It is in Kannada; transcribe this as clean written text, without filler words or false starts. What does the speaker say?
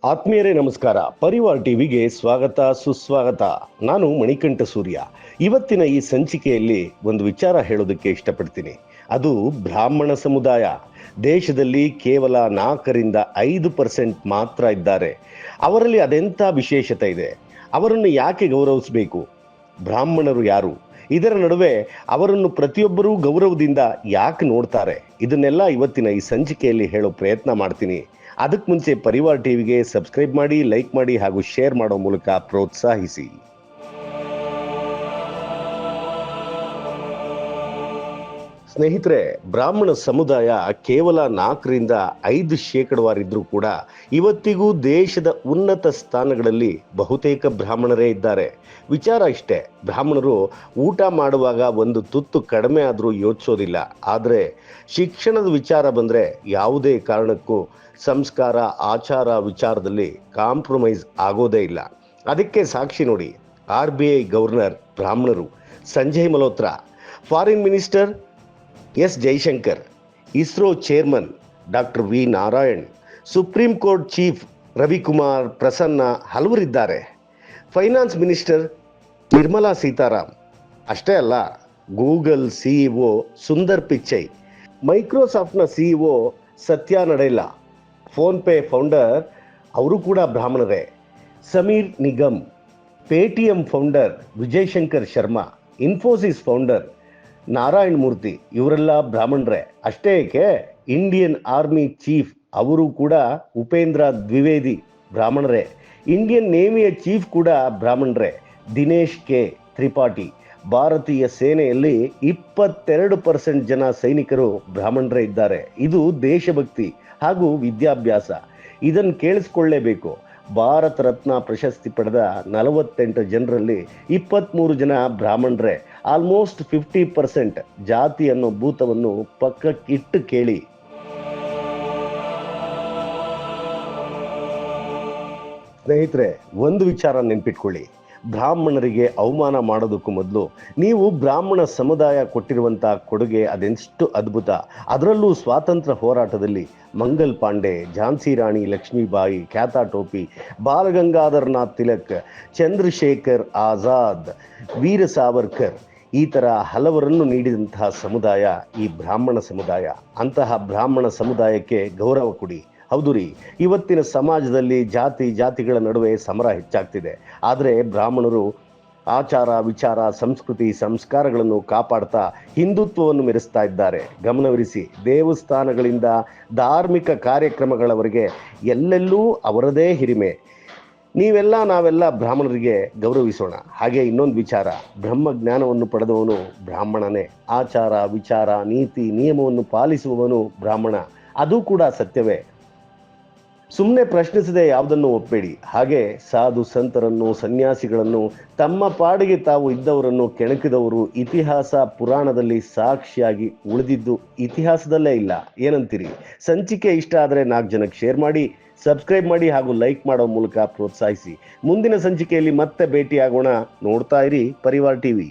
ಆತ್ಮೀಯರೇ ನಮಸ್ಕಾರ. ಪರಿವಾರ್ ಟಿವಿಗೆ ಸ್ವಾಗತ ಸುಸ್ವಾಗತ. ನಾನು ಮಣಿಕಂಠ ಸೂರ್ಯ. ಇವತ್ತಿನ ಈ ಸಂಚಿಕೆಯಲ್ಲಿ ಒಂದು ವಿಚಾರ ಹೇಳೋದಕ್ಕೆ ಇಷ್ಟಪಡ್ತೀನಿ. ಅದು ಬ್ರಾಹ್ಮಣ ಸಮುದಾಯ. ದೇಶದಲ್ಲಿ ಕೇವಲ 4-5% ಮಾತ್ರ ಇದ್ದಾರೆ. ಅವರಲ್ಲಿ ಅದೆಂಥ ವಿಶೇಷತೆ ಇದೆ? ಅವರನ್ನು ಯಾಕೆ ಗೌರವಿಸಬೇಕು? ಬ್ರಾಹ್ಮಣರು ಯಾರು? ಇದರ ನಡುವೆ ಅವರನ್ನು ಪ್ರತಿಯೊಬ್ಬರೂ ಗೌರವದಿಂದ ಯಾಕೆ ನೋಡ್ತಾರೆ? ಇದನ್ನೆಲ್ಲ ಇವತ್ತಿನ ಈ ಸಂಚಿಕೆಯಲ್ಲಿ ಹೇಳೋ ಪ್ರಯತ್ನ ಮಾಡ್ತೀನಿ. ಅದಕ್ಕೆ ಮುಂಚೆ ಪರಿವಾರ್ ಟಿವಿಗೆ ಸಬ್ಸ್ಕ್ರೈಬ್ ಮಾಡಿ, ಲೈಕ್ ಮಾಡಿ ಹಾಗೂ ಶೇರ್ ಮಾಡೋ ಮೂಲಕ ಪ್ರೋತ್ಸಾಹಿಸಿ. ಸ್ನೇಹಿತರೆ, ಬ್ರಾಹ್ಮಣ ಸಮುದಾಯ ಕೇವಲ 4-5% ಕೂಡ ಇವತ್ತಿಗೂ ದೇಶದ ಉನ್ನತ ಸ್ಥಾನಗಳಲ್ಲಿ ಬಹುತೇಕ ಬ್ರಾಹ್ಮಣರೇ ಇದ್ದಾರೆ. ವಿಚಾರ ಇಷ್ಟೇ, ಬ್ರಾಹ್ಮಣರು ಊಟ ಮಾಡುವಾಗ ಒಂದು ತುತ್ತು ಕಡಿಮೆ ಆದರೂ ಯೋಚಿಸೋದಿಲ್ಲ. ಆದರೆ ಶಿಕ್ಷಣದ ವಿಚಾರ ಬಂದರೆ ಯಾವುದೇ ಕಾರಣಕ್ಕೂ ಸಂಸ್ಕಾರ ಆಚಾರ ವಿಚಾರದಲ್ಲಿ ಕಾಂಪ್ರಮೈಸ್ ಆಗೋದೇ ಇಲ್ಲ. ಅದಕ್ಕೆ ಸಾಕ್ಷಿ ನೋಡಿ, RBI ಗವರ್ನರ್ ಬ್ರಾಹ್ಮಣರು, Sanjay Malhotra foreign minister S Jaishankar, ISRO chairman doctor V Narayan, supreme court chief Ravikumar Prasanna ಹಲವರಿದ್ದಾರೆ. ಫೈನಾನ್ಸ್ ಮಿನಿಸ್ಟರ್ ನಿರ್ಮಲಾ ಸೀತಾರಾಮ್ ಅಷ್ಟೇ ಅಲ್ಲ, ಗೂಗಲ್ CEO ಸುಂದರ್ ಪಿಚ್ಚೈ, ಮೈಕ್ರೋಸಾಫ್ಟ್ನ CEO Satya Nadella, PhonePe founder ಅವರು ಕೂಡ ಬ್ರಾಹ್ಮಣರೇ, Sameer Nigam, Paytm founder Vijay Shankar Sharma, Infosys founder Narayan Murthy, ಇವರೆಲ್ಲ ಬ್ರಾಹ್ಮಣರೇ. ಅಷ್ಟೇ ಏಕೆ, ಇಂಡಿಯನ್ ಆರ್ಮಿ ಚೀಫ್ ಅವರು ಕೂಡ ಉಪೇಂದ್ರ ದ್ವಿವೇದಿ ಬ್ರಾಹ್ಮಣರೇ, ಇಂಡಿಯನ್ ನೇವಿಯ ಚೀಫ್ ಕೂಡ ಬ್ರಾಹ್ಮಣರೇ, ದಿನೇಶ್ ಕೆ ತ್ರಿಪಾಠಿ. ಭಾರತೀಯ ಸೇನೆಯಲ್ಲಿ 22% ಜನ ಸೈನಿಕರು ಬ್ರಾಹ್ಮಣರೇ ಇದ್ದಾರೆ. ಇದು ದೇಶಭಕ್ತಿ ಹಾಗೂ ವಿದ್ಯಾಭ್ಯಾಸ. ಇದನ್ನು ಕೇಳಿಸ್ಕೊಳ್ಳೇಬೇಕು. ಭಾರತ ರತ್ನ ಪ್ರಶಸ್ತಿ ಪಡೆದ 48 ಜನರಲ್ಲಿ 23 ಜನ ಬ್ರಾಹ್ಮಣರೇ. ಆಲ್ಮೋಸ್ಟ್ 50% ಜಾತಿ ಅನ್ನೋ ಭೂತವನ್ನು ಪಕ್ಕಕ್ಕಿಟ್ಟು ಕೇಳಿ. ಸ್ನೇಹಿತರೆ, ಒಂದು ವಿಚಾರ ನೆನ್ಪಿಟ್ಕೊಳ್ಳಿ, ಬ್ರಾಹ್ಮಣರಿಗೆ ಅವಮಾನ ಮಾಡೋದಕ್ಕೂ ಮೊದಲು ನೀವು ಬ್ರಾಹ್ಮಣ ಸಮುದಾಯ ಕೊಟ್ಟಿರುವಂಥ ಕೊಡುಗೆ ಅದೆಷ್ಟು ಅದ್ಭುತ. ಅದರಲ್ಲೂ ಸ್ವಾತಂತ್ರ್ಯ ಹೋರಾಟದಲ್ಲಿ ಮಂಗಲ್ ಪಾಂಡೆ, ಝಾನ್ಸಿ ರಾಣಿ ಲಕ್ಷ್ಮೀಬಾಯಿ, ಖ್ಯಾತ ಟೋಪಿ, ಬಾಲಗಂಗಾಧರನಾಥ್ ತಿಲಕ್, ಚಂದ್ರಶೇಖರ್ ಆಜಾದ್, ವೀರ ಸಾವರ್ಕರ್, ಈ ಥರ ಹಲವರನ್ನು ನೀಡಿದಂತಹ ಸಮುದಾಯ ಈ ಬ್ರಾಹ್ಮಣ ಸಮುದಾಯ. ಅಂತಹ ಬ್ರಾಹ್ಮಣ ಸಮುದಾಯಕ್ಕೆ ಗೌರವ ಕೊಡಿ. ಹೌದು ರೀ, ಇವತ್ತಿನ ಸಮಾಜದಲ್ಲಿ ಜಾತಿಗಳ ನಡುವೆ ಸಮರ ಹೆಚ್ಚಾಗ್ತಿದೆ. ಆದರೆ ಬ್ರಾಹ್ಮಣರು ಆಚಾರ ವಿಚಾರ ಸಂಸ್ಕೃತಿ ಸಂಸ್ಕಾರಗಳನ್ನು ಕಾಪಾಡ್ತಾ ಹಿಂದುತ್ವವನ್ನು ಮೆರೆಸ್ತಾ ಇದ್ದಾರೆ. ಗಮನವಿರಿಸಿ, ದೇವಸ್ಥಾನಗಳಿಂದ ಧಾರ್ಮಿಕ ಕಾರ್ಯಕ್ರಮಗಳವರೆಗೆ ಎಲ್ಲೆಲ್ಲೂ ಅವರದೇ ಹಿರಿಮೆ. ನಾವೆಲ್ಲ ಬ್ರಾಹ್ಮಣರಿಗೆ ಗೌರವಿಸೋಣ. ಹಾಗೆ ಇನ್ನೊಂದು ವಿಚಾರ, ಬ್ರಹ್ಮಜ್ಞಾನವನ್ನು ಪಡೆದವನು ಬ್ರಾಹ್ಮಣನೇ. ಆಚಾರ ವಿಚಾರ ನೀತಿ ನಿಯಮವನ್ನು ಪಾಲಿಸುವವನು ಬ್ರಾಹ್ಮಣ. ಅದು ಕೂಡ ಸತ್ಯವೇ. ಸುಮ್ಮನೆ ಪ್ರಶ್ನಿಸದೆ ಯಾವುದನ್ನು ಒಪ್ಪಬೇಡಿ. ಹಾಗೆ ಸಾಧು ಸಂತರನ್ನು ಸನ್ಯಾಸಿಗಳನ್ನು ತಮ್ಮ ಪಾಡಿಗೆ ತಾವು ಇದ್ದವರನ್ನು ಕೆಣಕಿದವರು ಇತಿಹಾಸ ಪುರಾಣದಲ್ಲಿ ಸಾಕ್ಷಿಯಾಗಿ ಉಳಿದಿದ್ದು ಇತಿಹಾಸದಲ್ಲೇ ಇಲ್ಲ. ಏನಂತೀರಿ? ಸಂಚಿಕೆ ಇಷ್ಟ ಆದರೆ 4 ಜನಕ್ಕೆ ಶೇರ್ ಮಾಡಿ, ಸಬ್ಸ್ಕ್ರೈಬ್ ಮಾಡಿ ಹಾಗೂ ಲೈಕ್ ಮಾಡೋ ಮೂಲಕ ಪ್ರೋತ್ಸಾಹಿಸಿ. ಮುಂದಿನ ಸಂಚಿಕೆಯಲ್ಲಿ ಮತ್ತೆ ಭೇಟಿಯಾಗೋಣ. ನೋಡ್ತಾ ಇರಿ ಪರಿವಾರ್ ಟಿವಿ.